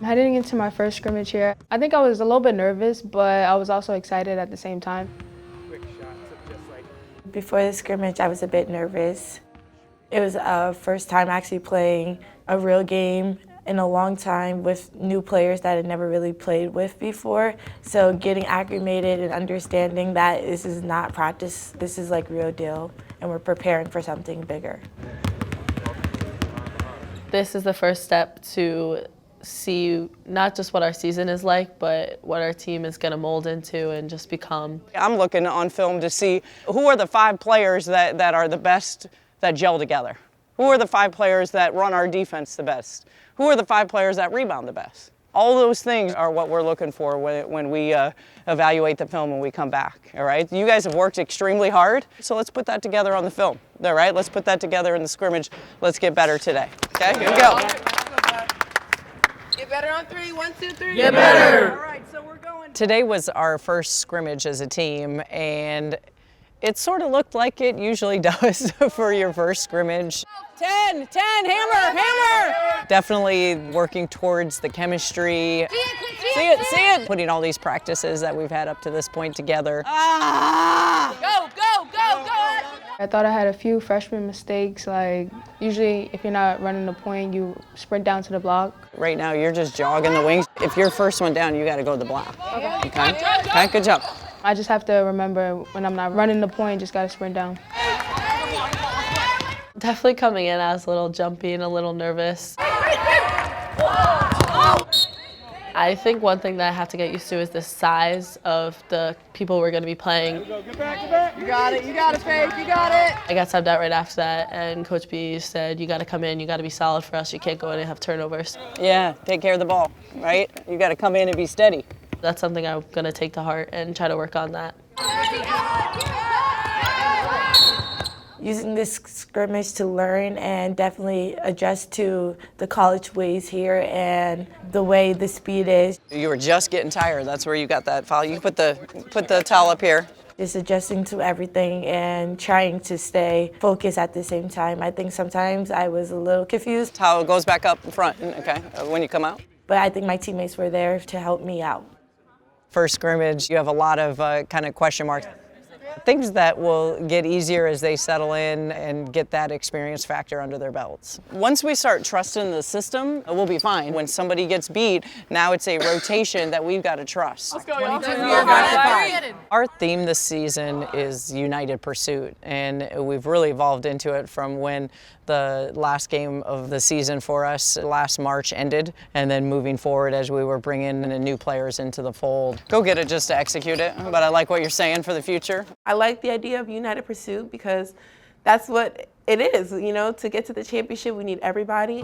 Heading into my first scrimmage here, I think I was a little bit nervous, but I was also excited at the same time. Before the scrimmage, I was a bit nervous. It was a first time actually playing a real game in a long time with new players that I had never really played with before. So getting acclimated and understanding that this is not practice, this is like real deal, and we're preparing for something bigger. This is the first step to see not just what our season is like, but what our team is going to mold into and just become. I'm looking on film to see who are the 5 players that are the best that gel together. Who are the 5 players that run our defense the best? Who are the 5 players that rebound the best? All those things are what we're looking for when we evaluate the film when we come back, all right? You guys have worked extremely hard, so let's put that together on the film, all right? Let's put that together in the scrimmage. Let's get better today, okay? Here we go. Get better on 3, 1, 2, 3. Get better. All right, so we're going. Today was our first scrimmage as a team, and it sort of looked like it usually does for your first scrimmage. 10, hammer! Definitely working towards the chemistry. See it. Putting all these practices that we've had up to this point together. Go! I thought I had a few freshman mistakes, like usually if you're not running the point, you sprint down to the block. Right now you're just jogging the wings. If you're first one down, you got to go to the block. Okay, good job. I just have to remember when I'm not running the point, just got to sprint down. Definitely coming in, I was a little jumpy and a little nervous. I think one thing that I have to get used to is the size of the people we're going to be playing. Get back. You got it, Faith, you got it. I got subbed out right after that, and Coach B said, you got to come in, you got to be solid for us, you can't go in and have turnovers. Yeah, take care of the ball, right? You got to come in and be steady. That's something I'm going to take to heart and try to work on that. Using this scrimmage to learn and definitely adjust to the college ways here and the way the speed is. You were just getting tired. That's where you got that foul. You put the towel up here. Just adjusting to everything and trying to stay focused at the same time. I think sometimes I was a little confused. Towel goes back up in front, okay, when you come out. But I think my teammates were there to help me out. First scrimmage, you have a lot of kind of question marks. Things that will get easier as they settle in and get that experience factor under their belts. Once we start trusting the system, we'll be fine. When somebody gets beat, now it's a rotation that we've got to trust. Let's go, y'all. Our theme this season is United Pursuit, and we've really evolved into it from when the last game of the season for us last March ended, and then moving forward as we were bringing in new players into the fold. Go get it just to execute it, but I like what you're saying for the future. I like the idea of United Pursuit because that's what it is, you know, to get to the championship, we need everybody.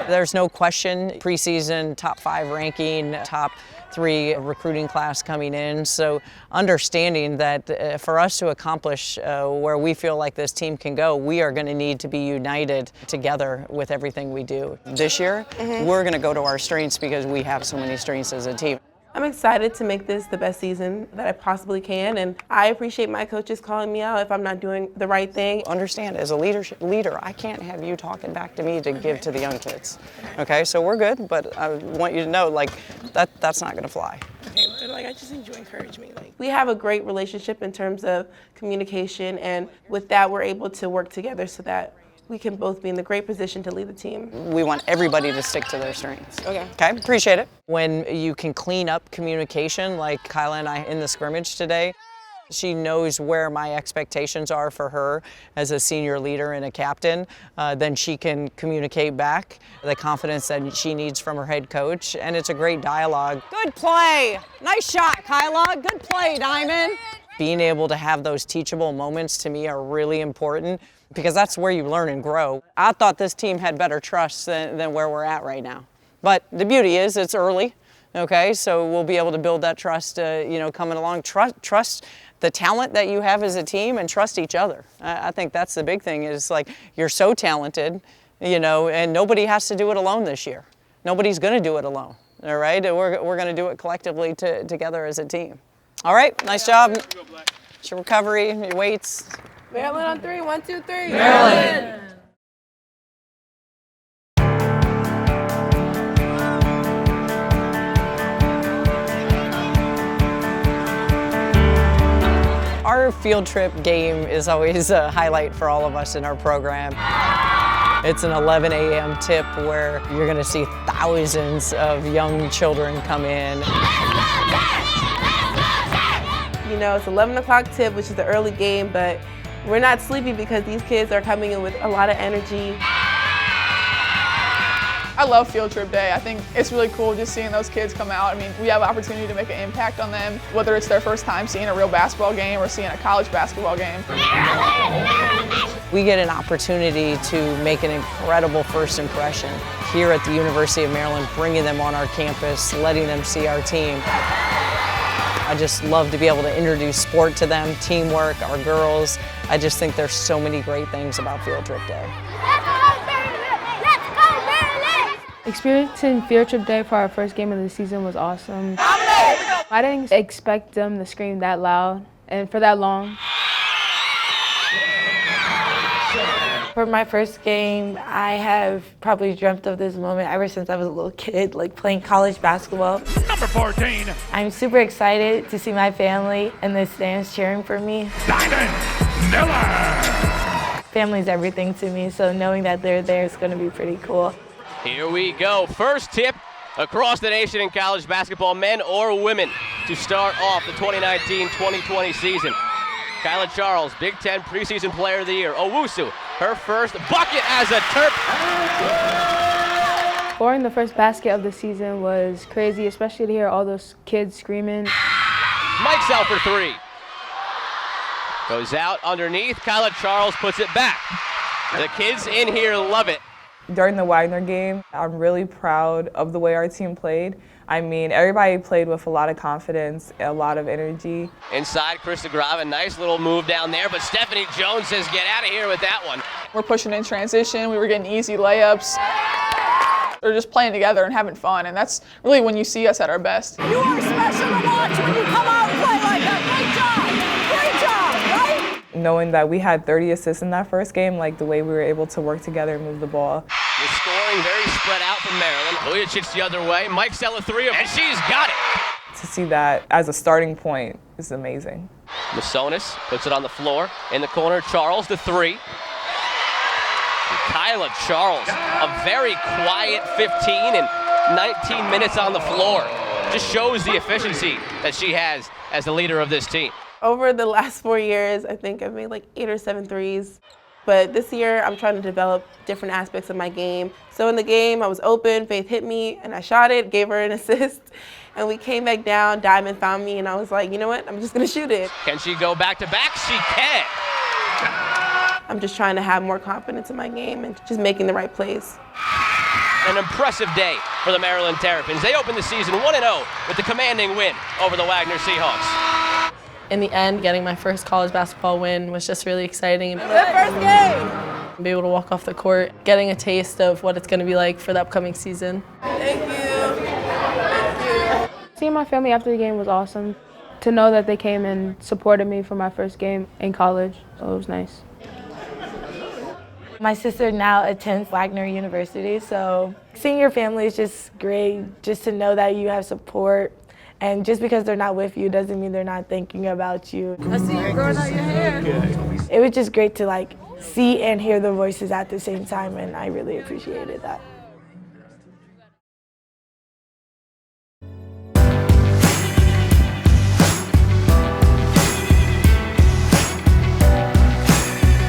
There's no question, preseason, top 5 ranking, top 3 recruiting class coming in. So understanding that for us to accomplish where we feel like this team can go, we are going to need to be united together with everything we do. This year, we're going to go to our strengths because we have so many strengths as a team. I'm excited to make this the best season that I possibly can, and I appreciate my coaches calling me out if I'm not doing the right thing. Understand, as a leader, I can't have you talking back to me to give to the young kids. Okay, so we're good, but I want you to know, like, that's not gonna fly. Okay, but I just need you to encourage me. We have a great relationship in terms of communication, and with that, we're able to work together so that we can both be in the great position to lead the team. We want everybody to stick to their strengths. Okay, appreciate it. When you can clean up communication, like Kyla and I in the scrimmage today, she knows where my expectations are for her as a senior leader and a captain. Then she can communicate back the confidence that she needs from her head coach, and it's a great dialogue. Good play! Nice shot, Kyla. Good play, Diamond. Being able to have those teachable moments to me are really important because that's where you learn and grow. I thought this team had better trust than where we're at right now. But the beauty is it's early, okay? So we'll be able to build that trust, coming along. Trust the talent that you have as a team and trust each other. I think that's the big thing is like you're so talented, and nobody has to do it alone this year. Nobody's gonna do it alone, all right? We're gonna do it collectively together as a team. All right, nice job. It's your recovery, your weights. Maryland on 3, 1, 2, 3. Maryland. Our field trip game is always a highlight for all of us in our program. It's an 11 a.m. tip where you're going to see thousands of young children come in. You know, it's 11 o'clock tip, which is the early game, but we're not sleepy because these kids are coming in with a lot of energy. I love field trip day. I think it's really cool just seeing those kids come out. I mean, we have an opportunity to make an impact on them, whether it's their first time seeing a real basketball game or seeing a college basketball game. We get an opportunity to make an incredible first impression here at the University of Maryland, bringing them on our campus, letting them see our team. I just love to be able to introduce sport to them, teamwork, our girls. I just think there's so many great things about field trip day. Experiencing field trip day for our first game of the season was awesome. I didn't expect them to scream that loud and for that long. For my first game, I have probably dreamt of this moment ever since I was a little kid, like playing college basketball. Number 14. I'm super excited to see my family in the stands cheering for me. Diamond Miller. Family's everything to me, so knowing that they're there is going to be pretty cool. Here we go. First tip across the nation in college basketball, men or women, to start off the 2019-2020 season. Kyla Charles, Big Ten preseason player of the year. Owusu, her first bucket as a Terp. Scoring the first basket of the season was crazy, especially to hear all those kids screaming. Mike's out for three. Goes out underneath. Kyla Charles puts it back. The kids in here love it. During the Wagner game, I'm really proud of the way our team played. I mean, everybody played with a lot of confidence, a lot of energy. Inside, Krista Grava, nice little move down there, but Stephanie Jones says get out of here with that one. We're pushing in transition. We were getting easy layups. We're just playing together and having fun, and that's really when you see us at our best. You are special to watch when you come out and play like that. Great job, right? Knowing that we had 30 assists in that first game, like the way we were able to work together and move the ball. The scoring very spread out from Maryland. Vujicic the other way. Mike Sella three, and she's got it. To see that as a starting point is amazing. Masonis puts it on the floor. In the corner, Charles the three. And Kyla Charles, a very quiet 15 and 19 minutes on the floor. Just shows the efficiency that she has as the leader of this team. Over the last 4 years, I think I've made like 8 or 7 threes. But this year, I'm trying to develop different aspects of my game. So in the game, I was open, Faith hit me, and I shot it, gave her an assist. And we came back down, Diamond found me, and I was like, you know what, I'm just gonna shoot it. Can she go back to back? She can. I'm just trying to have more confidence in my game and just making the right plays. An impressive day for the Maryland Terrapins. They open the season 1-0 with the commanding win over the Wagner Seahawks. In the end, getting my first college basketball win was just really exciting. Good first game. Be able to walk off the court, getting a taste of what it's going to be like for the upcoming season. Thank you. Thank you. Seeing my family after the game was awesome. To know that they came and supported me for my first game in college, so it was nice. My sister now attends Wagner University, so seeing your family is just great, just to know that you have support. And just because they're not with you doesn't mean they're not thinking about you. I see you growing out your hair. It was just great to like see and hear the voices at the same time, and I really appreciated that.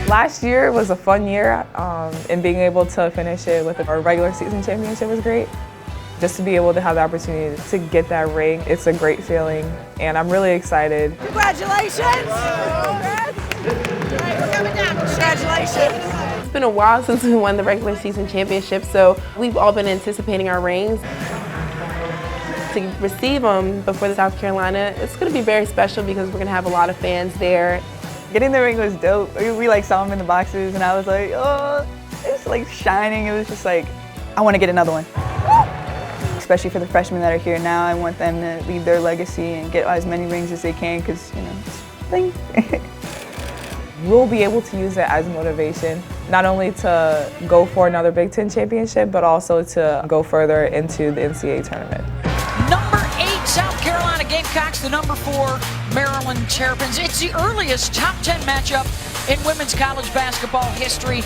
Last year was a fun year, and being able to finish it with our regular season championship was great. Just to be able to have the opportunity to get that ring, it's a great feeling, and I'm really excited. Congratulations. We're coming down. Congratulations. It's been a while since we won the regular season championship, so we've all been anticipating our rings. To receive them before the South Carolina, it's going to be very special because we're going to have a lot of fans there. Getting the ring was dope. We like saw them in the boxes, and I was like, oh, it's like shining. It was just like, I want to get another one. Especially for the freshmen that are here now, I want them to leave their legacy and get as many rings as they can, because, you know, it's bling. We'll be able to use it as motivation, not only to go for another Big Ten championship, but also to go further into the NCAA tournament. Number 8 South Carolina game. Gamecocks, the number 4 Maryland Terrapins. It's the earliest top 10 matchup in women's college basketball history.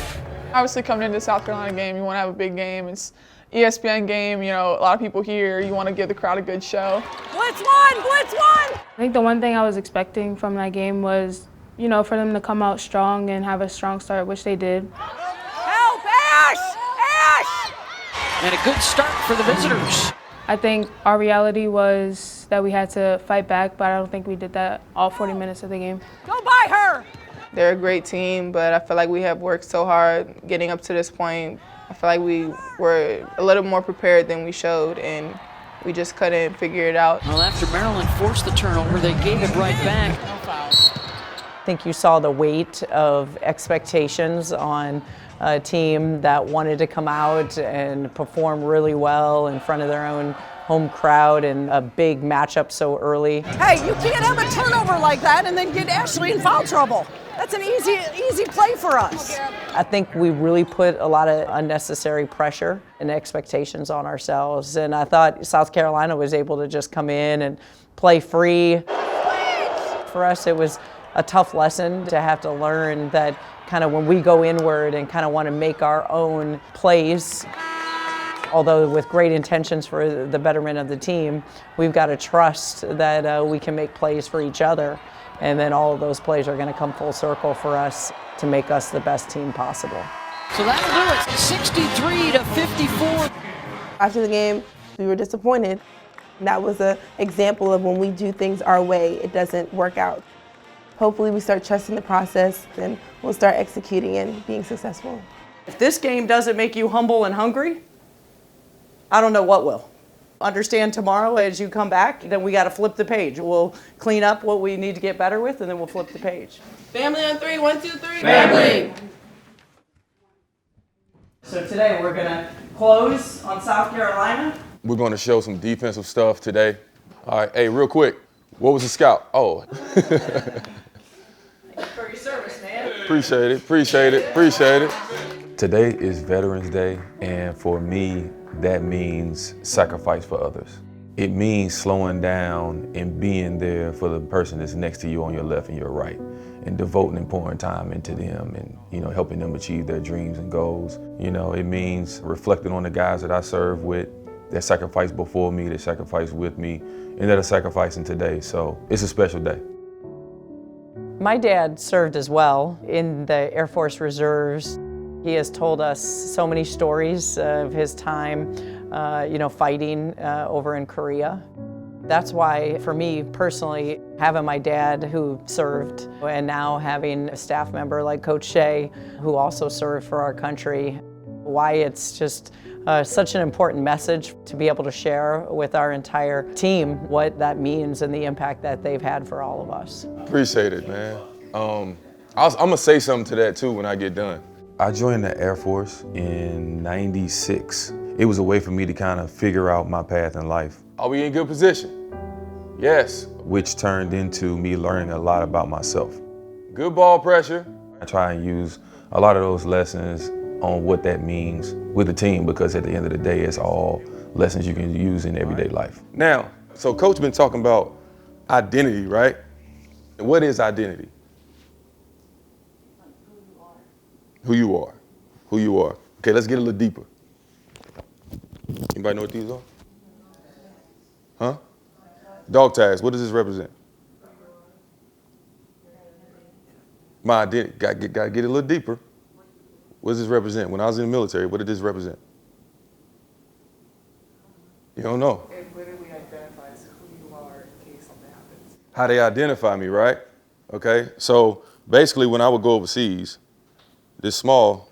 Obviously, coming into the South Carolina game, you want to have a big game. It's ESPN game, you know, a lot of people here. You want to give the crowd a good show. Blitz one, blitz one! I think the one thing I was expecting from that game was, you know, for them to come out strong and have a strong start, which they did. Help, Ash! Ash! And a good start for the visitors. I think our reality was that we had to fight back, but I don't think we did that all 40 minutes of the game. Go by her! They're a great team, but I feel like we have worked so hard getting up to this point. I feel like we were a little more prepared than we showed, and we just couldn't figure it out. Well, after Maryland forced the turnover, they gave it right back. No fouls. I think you saw the weight of expectations on a team that wanted to come out and perform really well in front of their own home crowd and a big matchup so early. Hey, you can't have a turnover like that and then get Ashley in foul trouble. That's an easy play for us. I think we really put a lot of unnecessary pressure and expectations on ourselves, and I thought South Carolina was able to just come in and play free. For us, it was a tough lesson to have to learn that kind of when we go inward and kind of want to make our own plays, although with great intentions for the betterment of the team, we've got to trust that we can make plays for each other. And then all of those plays are going to come full circle for us to make us the best team possible. So that'll do it, 63-54. After the game, we were disappointed. That was an example of when we do things our way, it doesn't work out. Hopefully we start trusting the process and we'll start executing and being successful. If this game doesn't make you humble and hungry, I don't know what will. Understand tomorrow as you come back, then we got to flip the page. We'll clean up what we need to get better with, and then we'll flip the page. Family on 3, 1, 2, 3. Family! So today we're going to close on South Carolina. We're going to show some defensive stuff today. All right, hey, real quick, what was the scout? Oh. Thank you for your service, man. Appreciate it, appreciate it, appreciate it. Today is Veterans Day, and for me, that means sacrifice for others. It means slowing down and being there for the person that's next to you on your left and your right, and devoting and pouring time into them and, you know, helping them achieve their dreams and goals. You know, it means reflecting on the guys that I serve with, that sacrificed before me, that sacrificed with me, and that are sacrificing today. So it's a special day. My dad served as well in the Air Force Reserves. He has told us so many stories of his time, you know, fighting over in Korea. That's why, for me personally, having my dad who served and now having a staff member like Coach Shea, who also served for our country, why it's just such an important message to be able to share with our entire team what that means and the impact that they've had for all of us. Appreciate it, man. I'm gonna say something to that too when I get done. I joined the Air Force in '96. It was a way for me to kind of figure out my path in life. Are we in good position? Yes. Which turned into me learning a lot about myself. Good ball pressure. I try and use a lot of those lessons on what that means with the team, because at the end of the day, it's all lessons you can use in everyday life. Now, so Coach been talking about identity, right? What is identity? Who you are. Who you are. Okay, let's get a little deeper. Anybody know what these are? Huh? Dog tags, what does this represent? My identity, gotta get a little deeper. What does this represent? When I was in the military, what did this represent? You don't know. It literally identifies who you are in case something happens. How they identify me, right? Okay, so basically when I would go overseas, this small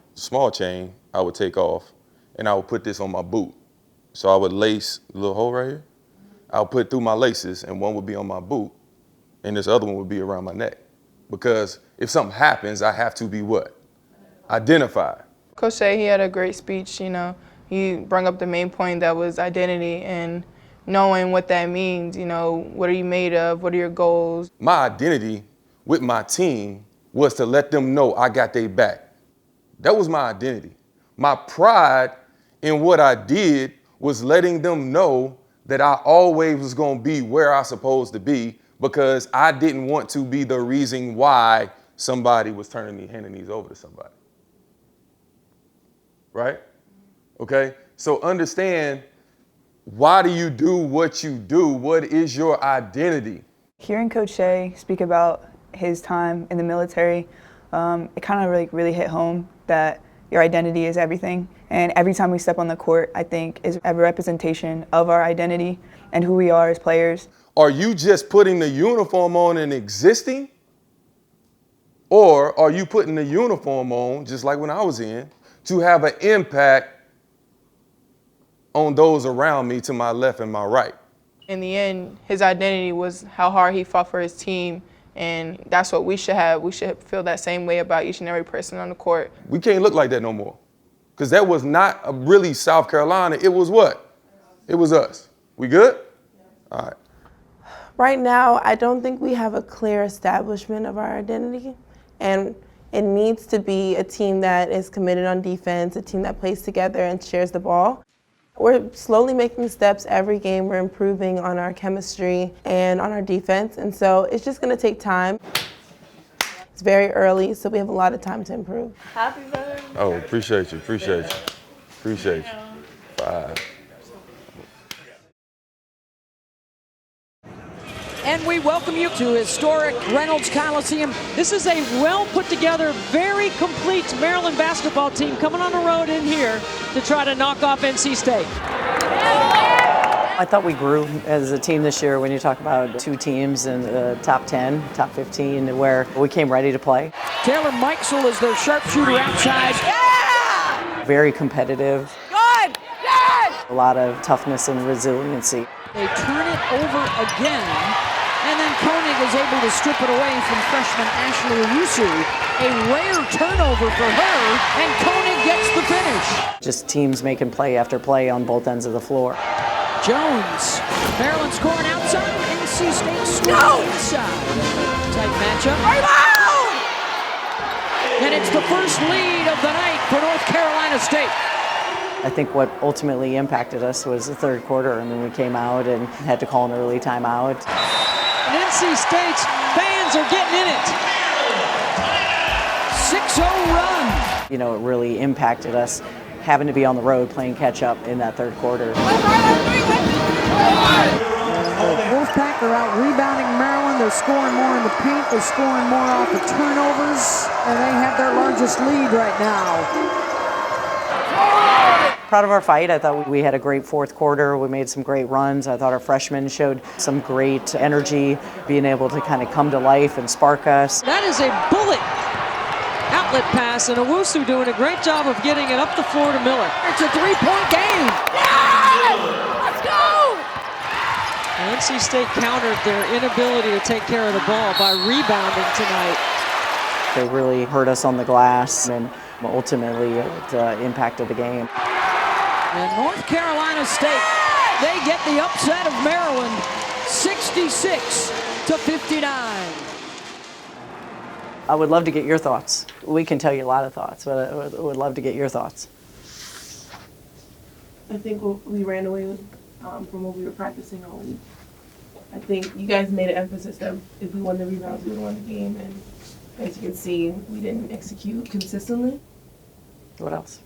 chain I would take off and I would put this on my boot. So I would lace the little hole right here. I would put through my laces, and one would be on my boot and this other one would be around my neck. Because if something happens, I have to be what? Identified. Coach Shea, he had a great speech, you know. He brought up the main point that was identity and knowing what that means, you know, what are you made of, what are your goals? My identity with my team was to let them know I got their back. That was my identity. My pride in what I did was letting them know that I always was going to be where I supposed to be because I didn't want to be the reason why somebody was handing these over to somebody. Right? Okay? So understand, why do you do what you do? What is your identity? Hearing Coach Shea speak about his time in the military, it kind of really hit home that your identity is everything. And every time we step on the court, I think is a representation of our identity and who we are as players. Are you just putting the uniform on and existing? Or are you putting the uniform on, just like when I was in, to have an impact on those around me to my left and my right? In the end, his identity was how hard he fought for his team, and that's what we should have. We should feel that same way about each and every person on the court. We can't look like that no more. Because that was not really South Carolina. It was what? It was us. We good? All right. Right now, I don't think we have a clear establishment of our identity, and it needs to be a team that is committed on defense, a team that plays together and shares the ball. We're slowly making steps every game. We're improving on our chemistry and on our defense, and so it's just going to take time. It's very early, so we have a lot of time to improve. Happy birthday. Oh, appreciate you. Appreciate you. Appreciate you. 5. And we welcome you to historic Reynolds Coliseum. This is a well put together, very complete Maryland basketball team coming on the road in here to try to knock off NC State. I thought we grew as a team this year when you talk about 2 teams in the top 10, top 15, where we came ready to play. Taylor Mikesell is their sharpshooter outside. Yeah! Very competitive. Good! Good! A lot of toughness and resiliency. They turn it over again, and then Koenig is able to strip it away from freshman Ashley Owusu. A rare turnover for her, and Koenig gets the finish. Just teams making play after play on both ends of the floor. Jones, Maryland scoring outside, NC State scoring inside. Tight matchup. Rebound! And it's the first lead of the night for North Carolina State. I think what ultimately impacted us was the third quarter. I mean, we came out and had to call an early timeout. And NC State's fans are getting in it. 6-0 run. You know, it really impacted us having to be on the road playing catch up in that third quarter. Wolfpack are out rebounding Maryland. They're scoring more in the paint. They're scoring more off the turnovers. And they have their largest lead right now. Proud of our fight. I thought we had a great fourth quarter. We made some great runs. I thought our freshmen showed some great energy, being able to kind of come to life and spark us. That is a bullet outlet pass, and Owusu doing a great job of getting it up the floor to Miller. It's a three-point game. Yes! Let's go! NC State countered their inability to take care of the ball by rebounding tonight. They really hurt us on the glass, and ultimately it impacted the game. And North Carolina State, they get the upset of Maryland, 66-59. I would love to get your thoughts. We can tell you a lot of thoughts, but I would love to get your thoughts. I think we ran away from what we were practicing all week. I think you guys made an emphasis that if we won the rebounds, we would win the game. And as you can see, we didn't execute consistently. What else?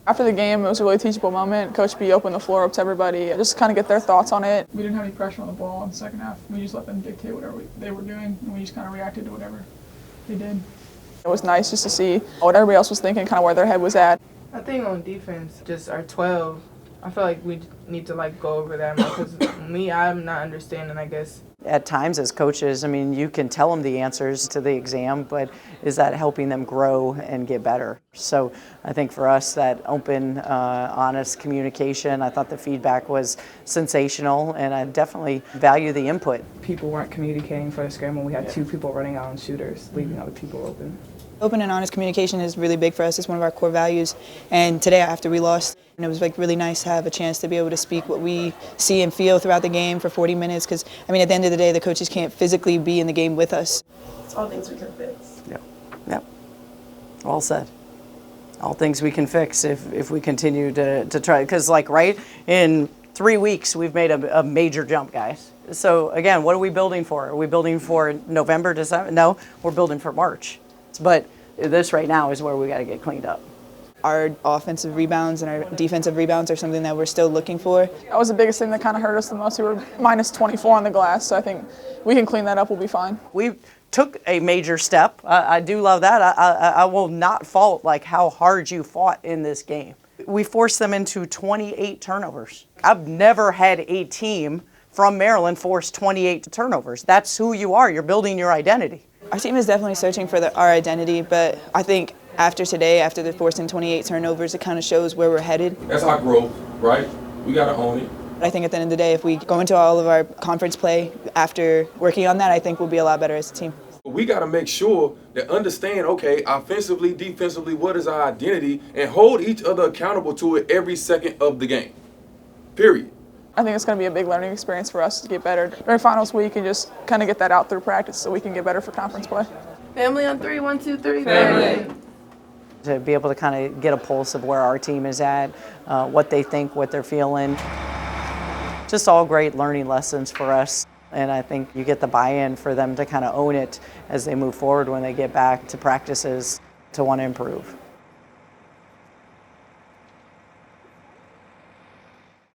After the game, it was a really teachable moment. Coach B opened the floor up to everybody, just kind of get their thoughts on it. We didn't have any pressure on the ball in the second half. We just let them dictate whatever they were doing, and we just kind of reacted to whatever they did. It was nice just to see what everybody else was thinking, kind of where their head was at. I think on defense, just our 12, I feel like we need to go over that more because I'm not understanding, I guess. At times as coaches, I mean, you can tell them the answers to the exam, but is that helping them grow and get better? So I think for us, that open, honest communication, I thought the feedback was sensational, and I definitely value the input. People weren't communicating for the scramble. We had 2 people running out on shooters, leaving other people open. Open and honest communication is really big for us. It's one of our core values. And today, after we lost, and it was really nice to have a chance to be able to speak what we see and feel throughout the game for 40 minutes. Because at the end of the day, the coaches can't physically be in the game with us. It's all things we can fix. Yep. All said. All things we can fix if we continue to try. Because, right, in 3 weeks, we've made a major jump, guys. So again, what are we building for? Are we building for November, December? No, we're building for March. But this right now is where we got to get cleaned up. Our offensive rebounds and our defensive rebounds are something that we're still looking for. That was the biggest thing that kind of hurt us the most. We were minus 24 on the glass, so I think we can clean that up, we'll be fine. We took a major step. I do love that. I will not fault like how hard you fought in this game. We forced them into 28 turnovers. I've never had a team from Maryland force 28 turnovers. That's who you are. You're building your identity. Our team is definitely searching for our identity, but I think after today, after the forcing 28 turnovers, it kind of shows where we're headed. That's our growth, right? We got to own it. I think at the end of the day, if we go into all of our conference play after working on that, I think we'll be a lot better as a team. We got to make sure that understand, okay, offensively, defensively, what is our identity, and hold each other accountable to it every second of the game, period. I think it's going to be a big learning experience for us to get better during finals week and just kind of get that out through practice so we can get better for conference play. Family on 3, 1, 2, 3. Family. To be able to kind of get a pulse of where our team is at, what they think, what they're feeling. Just all great learning lessons for us. And I think you get the buy-in for them to kind of own it as they move forward when they get back to practices to want to improve.